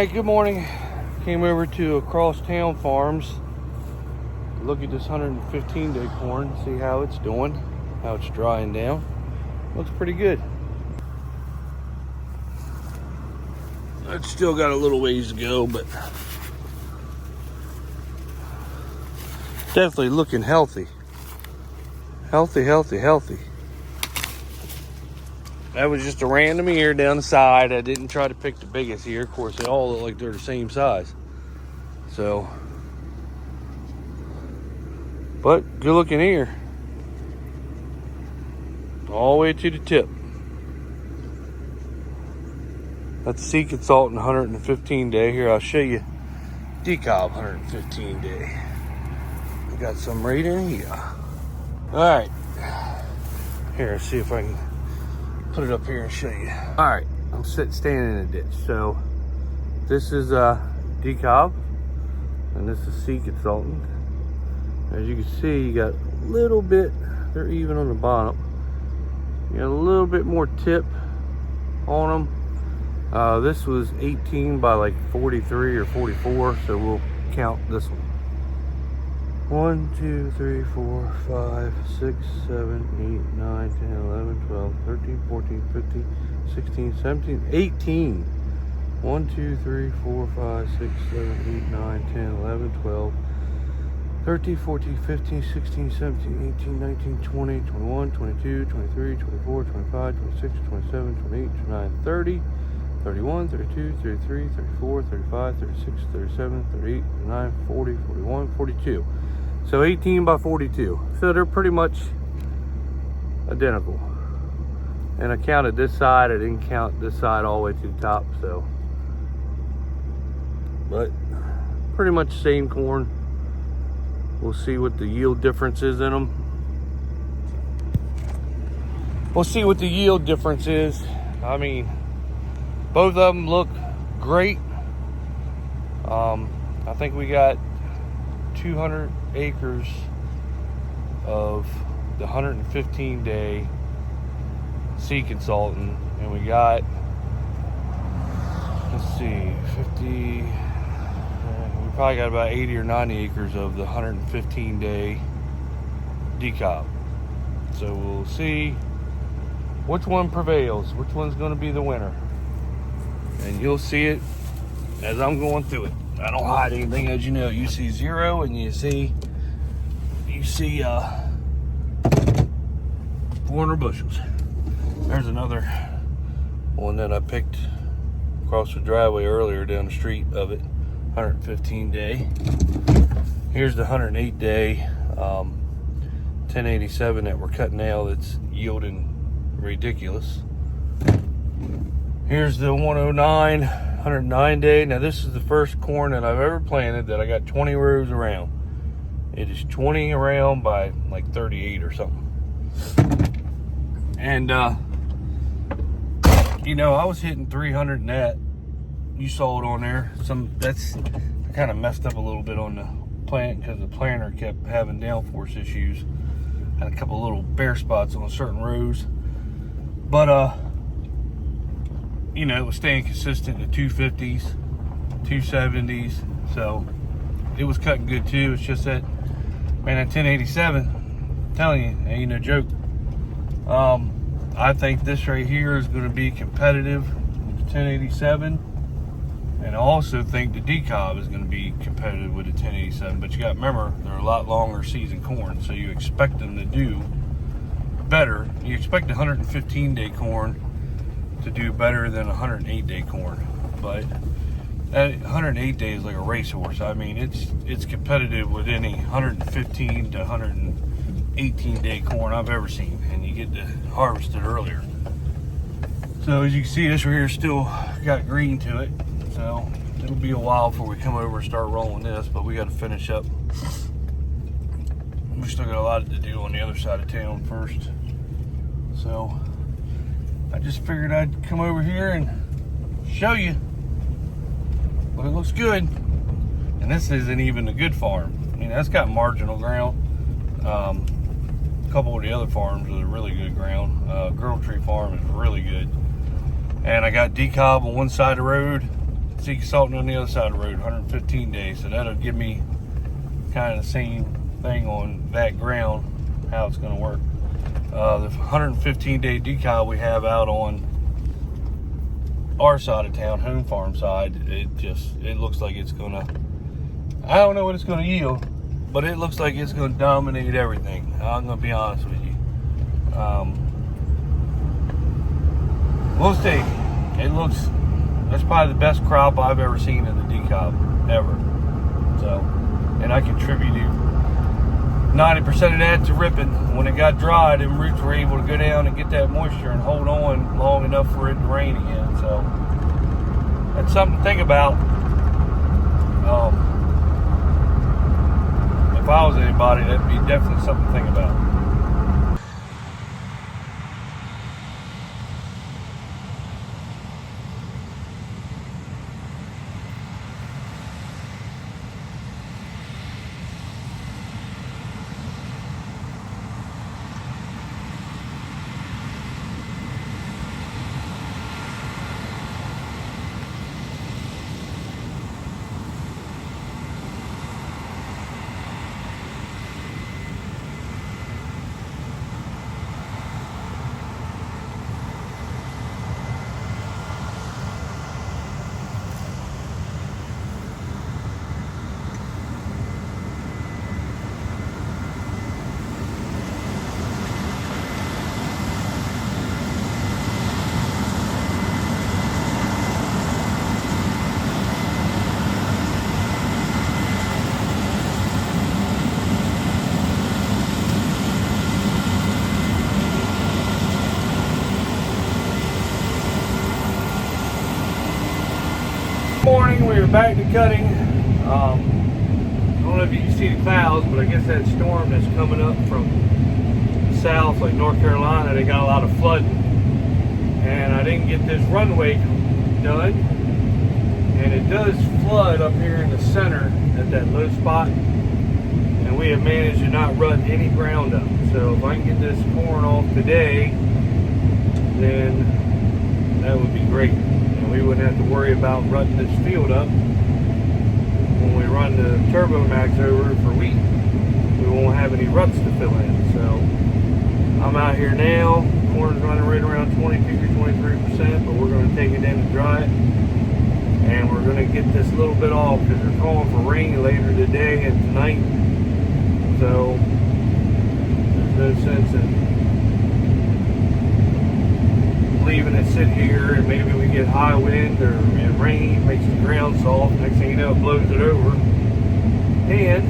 Hey, good morning. Came over to Across Town Farms. Look at this 115-day corn, see how it's doing, how it's drying down. Looks pretty good. It's still got a little ways to go, but definitely looking healthy. Healthy. That was just a random ear down the side. I didn't try to pick the biggest ear. Of course, they all look like they're the same size. So, but good looking ear. All the way to the tip. That's Sea Consultant 115 day. Here, I'll show you DeKalb 115 day. We got some right in here. All right. Here, see if I can put it up here and show you. All right, I'm standing in a ditch. So this is DeKalb, and this is Sea Consultant. As you can see, you got a little bit, they're even on the bottom. You got a little bit more tip on them. This was 18 by like 43 or 44, so we'll count this one. 1, 2, 3, 4, 5, 6, 7, 8, 9, 10, 11, 12, 13, 14, 15, 16, 17, 18. 1, 2, 3, 4, 5, 6, 7, 8, 9, 10, 11, 12, 13, 14, 15, 16, 17, 18, 19, 20, 21, 22, 23, 24, 25, 26, 27, 28, 29, 30, 31, 32, 33, 34, 35, 36, 37, 38, 39, 40, 41, 42. So 18 by 42. So they're pretty much identical. And I counted this side. I didn't count this side all the way to the top. So, but pretty much same corn. We'll see what the yield difference is in them. We'll see what the yield difference is. I mean, both of them look great. I think we got 200 acres of the 115 day Sea Consultant, and we got, let's see, 50, we probably got about 80 or 90 acres of the 115 day DeKalb. So we'll see which one prevails, which one's going to be the winner, and you'll see it as I'm going through it. I don't hide anything, as you know. You see 0 and you see 400 bushels. There's another one that I picked across the driveway earlier down the street of it, 115 day. Here's the 108 day 1087 that we're cutting now that's yielding ridiculous. Here's the 109 109 day. Now this is the first corn that I've ever planted that I got 20 rows around. It is 20 around by like 38 or something. And you know, I was hitting 300 net. You saw it on there. I kind of messed up a little bit on the plant because the planter kept having downforce issues. Had a couple little bare spots on certain rows, but you know, it was staying consistent in the 250s, 270s, so it was cutting good too. It's just that, man, at 1087, I'm telling you, ain't no joke. I think this right here is going to be competitive with the 1087, and I also think the DeKalb is going to be competitive with the 1087. But you got to remember, they're a lot longer season corn, so you expect them to do better. You expect the 115 day corn to do better than 108 day corn, but that 108 day is like a racehorse. I mean, it's competitive with any 115 to 118 day corn I've ever seen, and you get to harvest it earlier. So as you can see, this right here still got green to it, so it'll be a while before we come over and start rolling this, but we got to finish up. We still got a lot to do on the other side of town first, so I just figured I'd come over here and show you. But it looks good. And this isn't even a good farm. I mean, that's got marginal ground. A couple of the other farms are really good ground. Girl Tree Farm is really good. And I got DeKalb on one side of the road Sea Consultant on the other side of the road, 115 days. So that'll give me kind of the same thing on that ground, how it's going to work. The 115-day decal we have out on our side of town, home farm side, it looks like it's going to, I don't know what it's going to yield, but it looks like it's going to dominate everything. I'm going to be honest with you. We'll see. That's probably the best crop I've ever seen in the decal, ever. So, and I contributed 90% of that to ripping. When it got dry, them roots were able to go down and get that moisture and hold on long enough for it to rain again. So, that's something to think about. If I was anybody, that'd be definitely something to think about. Morning, we were back to cutting. I don't know if you can see the clouds, but I guess that storm that's coming up from south, like North Carolina, they got a lot of flooding, and I didn't get this runway done, and it does flood up here in the center at that low spot, and we have managed to not rut any ground up. So if I can get this corn off today, then that would be great. We wouldn't have to worry about rutting this field up when we run the Turbo Max over for wheat. We won't have any ruts to fill in. So I'm out here now. Corn's running right around 22-23%, but we're going to take it in and dry it. And we're going to get this little bit off because they're calling for rain later today and tonight. So there's no sense in leaving it sit here, and maybe we get high wind or rain, makes the ground soft. Next thing you know, it blows it over, and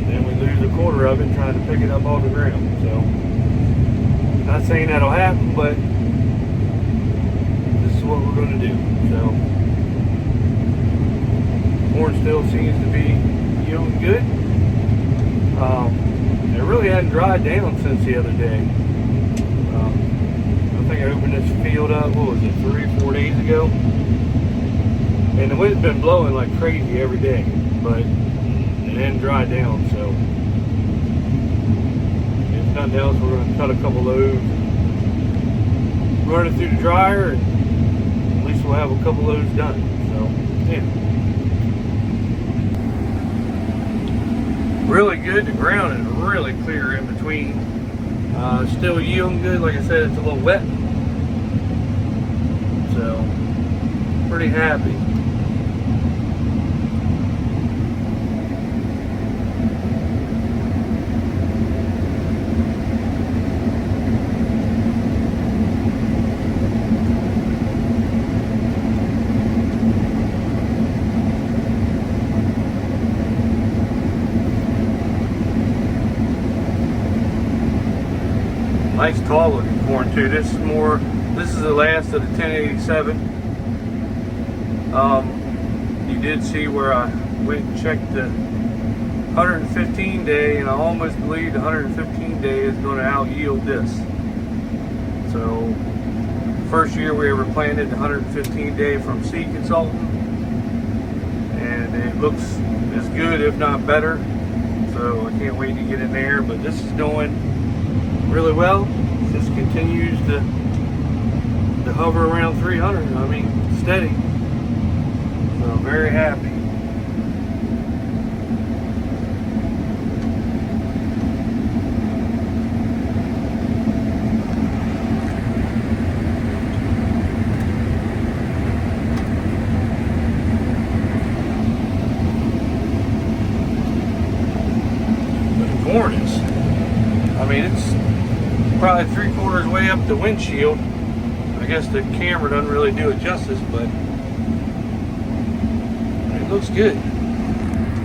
then we lose a quarter of it trying to pick it up off the ground. So, not saying that'll happen, but this is what we're going to do. So, corn still seems to be yielding good. It really hadn't dried down since the other day. I think I opened this field up, what was it, 3 or 4 days ago? And the wind's been blowing like crazy every day, but it hadn't dried down, so if nothing else, we're going to cut a couple loads, run it through the dryer, and at least we'll have a couple loads done. So, yeah. Really good. The ground is really clear in between. Still yielding good. Like I said, it's a little wet. So, pretty happy. Nice tall looking corn too. This is the last of the 1087. You did see where I went and checked the 115 day, and I almost believe the 115 day is going to out yield this. So first year we ever planted the 115 day from Sea Consultant, and it looks as good if not better. So I can't wait to get in there, but this is doing really well. It just continues to hover around 300. I mean, steady. very happy. Corn is, I mean, it's probably 3/4 way up the windshield. I guess the camera doesn't really do it justice, but it looks good.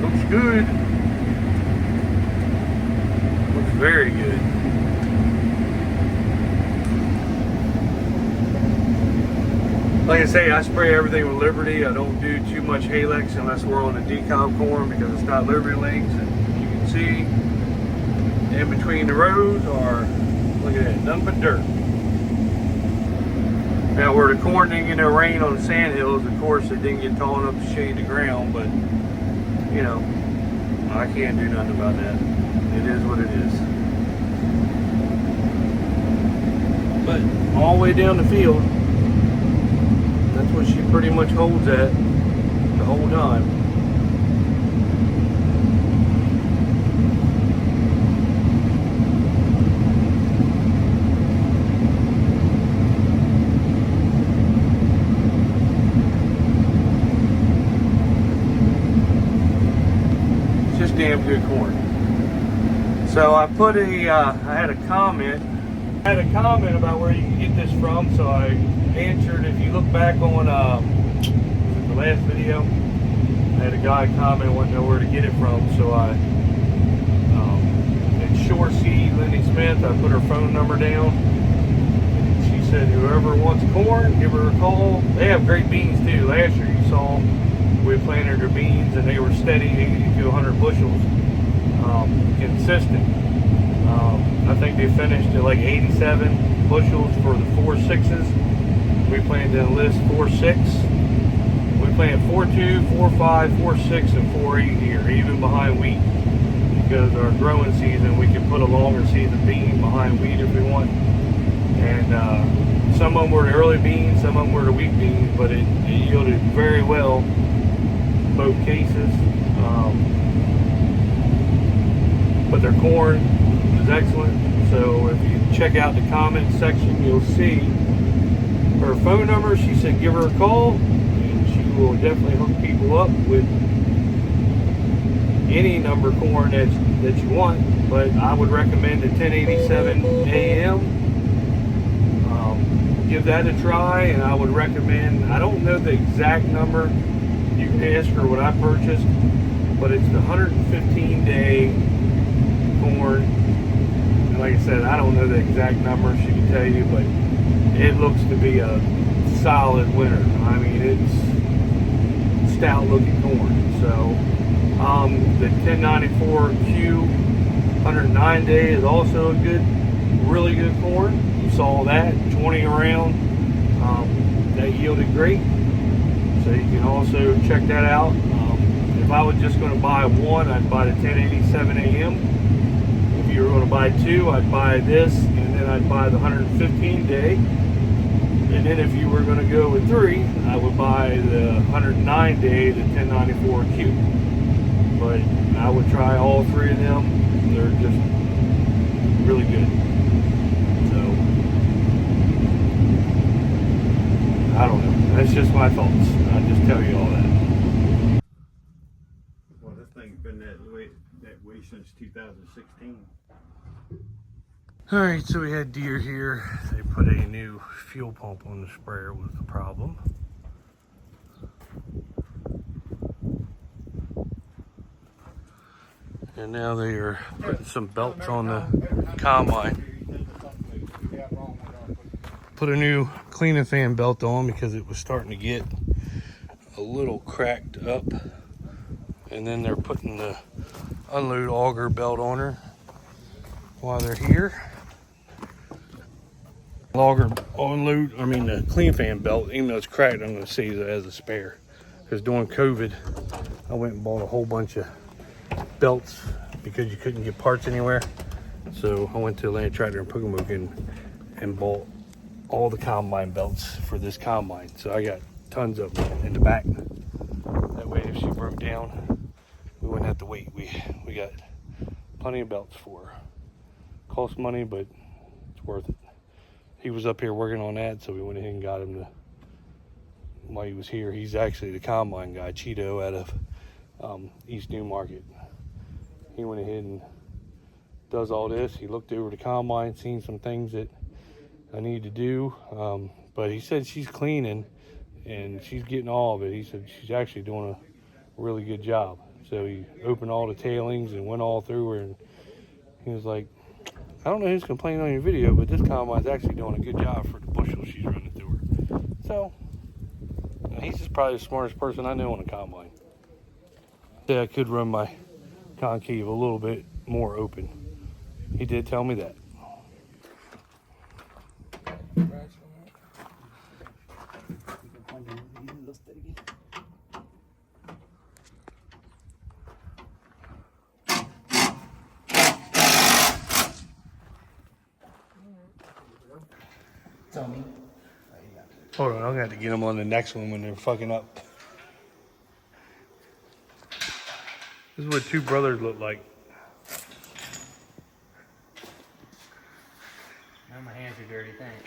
Looks good. Looks very good. Like I say, I spray everything with Liberty. I don't do too much Halex unless we're on the decob corn because it's not Liberty links, and you can see in between the rows are, look at that, nothing but dirt. Now where the corn didn't get no rain on the sand hills, of course it didn't get tall enough to shade the ground, but you know, I can't do nothing about that. It is what it is. But all the way down the field, that's what she pretty much holds at the whole time. Damn good corn. So I put a, I had a comment about where you can get this from. So I answered. If you look back on the last video, I had a guy comment wanting to know where to get it from. So I, it's Shore Seed, Lindy Smith. I put her phone number down. She said whoever wants corn, give her a call. They have great beans too. Last year you saw them. We planted their beans and they were steady 80 to 100 bushels, consistent. I think they finished at like 87 bushels for the 4.6s. We planted in list 4.6. We planted 4.2, 4.5, 4.6, and 4.8 here, even behind wheat. Because our growing season, we can put a longer season bean behind wheat if we want. And some of them were the early beans, some of them were the wheat beans, but it yielded very well. Both cases, but their corn is excellent. So if you check out the comment section, you'll see her phone number. She said give her a call and she will definitely hook people up with any number of corn that you want, but I would recommend the 1087 AM. Give that a try, and I would recommend, I don't know the exact number. You can ask her what I purchased, but it's the 115-day corn. And like I said, I don't know the exact number. She can tell you, but it looks to be a solid winner. I mean, it's stout-looking corn. So the 1094Q 109-day is also a good, really good corn. You saw that 20 around. That yielded great. So you can also check that out. If I was just going to buy one, I'd buy the 1087 AM. If you were going to buy two, I'd buy this, and then I'd buy the 115-day. And then if you were going to go with three, I would buy the 109-day, the 1094Q. But I would try all three of them. They're just really good. So, I don't know. That's just my thoughts. I'll just tell you all that. Well, this thing's been that way since 2016. Alright, so we had deer here. They put a new fuel pump on the sprayer was the problem. And now they are putting some belts on the combine. Put a new cleaning fan belt on because it was starting to get a little cracked up. And then they're putting the unload auger belt on her while they're here. The clean fan belt, even though it's cracked, I'm going to see it as a spare. Because during COVID, I went and bought a whole bunch of belts because you couldn't get parts anywhere. So I went to Land Tractor in Pocomoke and bought all the combine belts for this combine. So I got tons of them in the back. if she broke down, we wouldn't have to wait. We got plenty of belts for her. Costs money, but it's worth it. He was up here working on that, so we went ahead and got him while he was here. He's actually the combine guy, Cheeto, out of East Newmarket. He went ahead and does all this. He looked over the combine, seen some things that I need to do, but he said she's cleaning and she's getting all of it. He said she's actually doing a really good job. So he opened all the tailings and went all through her, and he was like, I don't know who's complaining on your video, but this combine's actually doing a good job for the bushel she's running through her. So he's just probably the smartest person I know on the combine. Yeah, I could run my concave a little bit more open. He did tell me that. Hold on, I'm gonna have to get them on the next one when they're fucking up. This is what two brothers look like. Now my hands are dirty, thanks.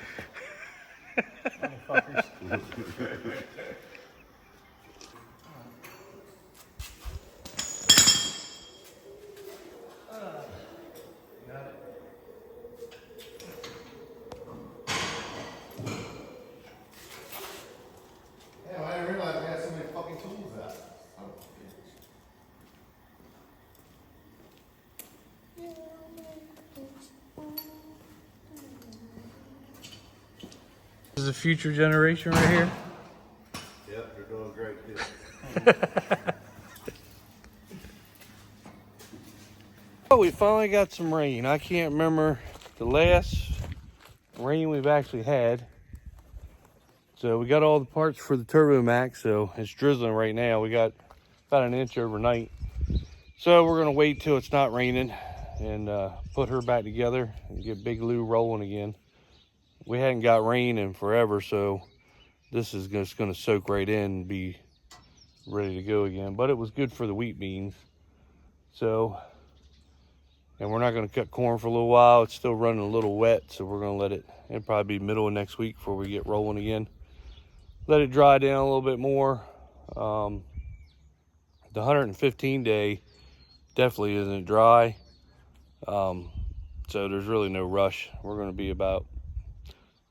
Motherfuckers. Yeah, I didn't realize we had so many fucking tools out. This is a future generation right here. Yep, they're doing great too. Oh, we finally got some rain. I can't remember the last rain we've actually had. So we got all the parts for the Turbo Max, so it's drizzling right now. We got about an inch overnight. So we're gonna wait till it's not raining and put her back together and get Big Lou rolling again. We hadn't got rain in forever, so this is just gonna soak right in and be ready to go again. But it was good for the wheat beans. So, and we're not gonna cut corn for a little while. It's still running a little wet, so we're gonna let it'll probably be middle of next week before we get rolling again. Let it dry down a little bit more. The 115 day definitely isn't dry. So there's really no rush. We're gonna be about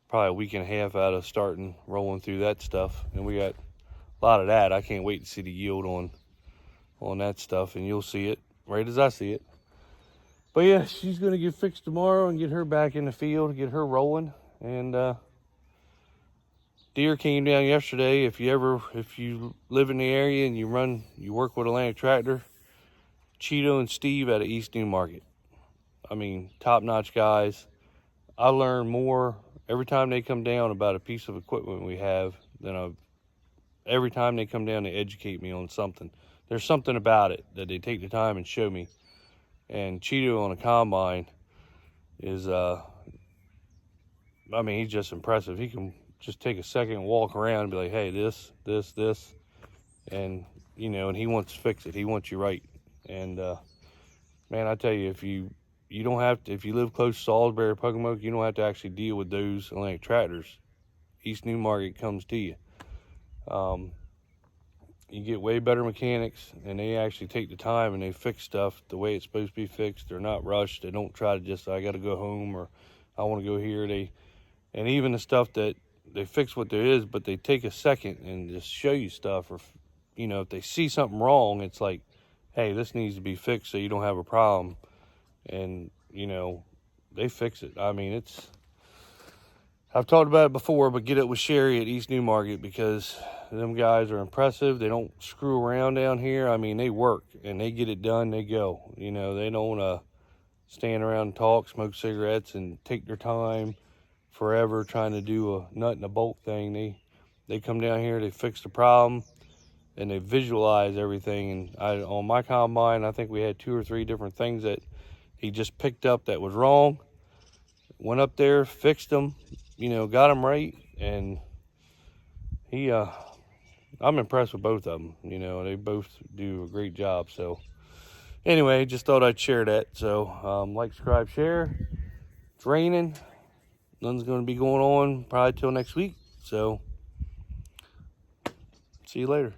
probably a week and a half out of starting rolling through that stuff. And we got a lot of that. I can't wait to see the yield on that stuff, and you'll see it right as I see it. But yeah, she's gonna get fixed tomorrow and get her back in the field, get her rolling. And deer came down yesterday. If you live in the area and you work with Atlantic Tractor, Cheeto and Steve out of East Newmarket. I mean, top-notch guys. I learn more every time they come down about a piece of equipment we have than every time they come down to educate me on something. There's something about it that they take the time and show me. And Cheeto on a combine is, I mean, he's just impressive. He can just take a second and walk around and be like, hey, this. And, you know, and he wants to fix it. He wants you right. And, man, I tell you, if you don't have to, if you live close to Salisbury, Pocomoke, you don't have to actually deal with those Atlantic Tractors. East Newmarket comes to you. You get way better mechanics, and they actually take the time and they fix stuff the way it's supposed to be fixed. They're not rushed. They don't try to just, I got to go home or I want to go here. And even the stuff that they fix what there is, but they take a second and just show you stuff. Or, you know, if they see something wrong, it's like, hey, this needs to be fixed so you don't have a problem. And, you know, they fix it. I mean, I've talked about it before, but get it with Sherry at East Newmarket, because them guys are impressive. They don't screw around down here. I mean, they work and they get it done. They go. You know, they don't stand around and talk, smoke cigarettes, and take their time forever trying to do a nut and a bolt thing. They come down here, they fix the problem, and they visualize everything. And on my combine, I think we had 2 or 3 different things that he just picked up that was wrong. Went up there, fixed them, you know, got them right, and he, I I'm impressed with both of them. You know, they both do a great job. So anyway, just thought I'd share that. So like, subscribe, share. It's raining. Nothing's going to be going on probably till next week. So see you later.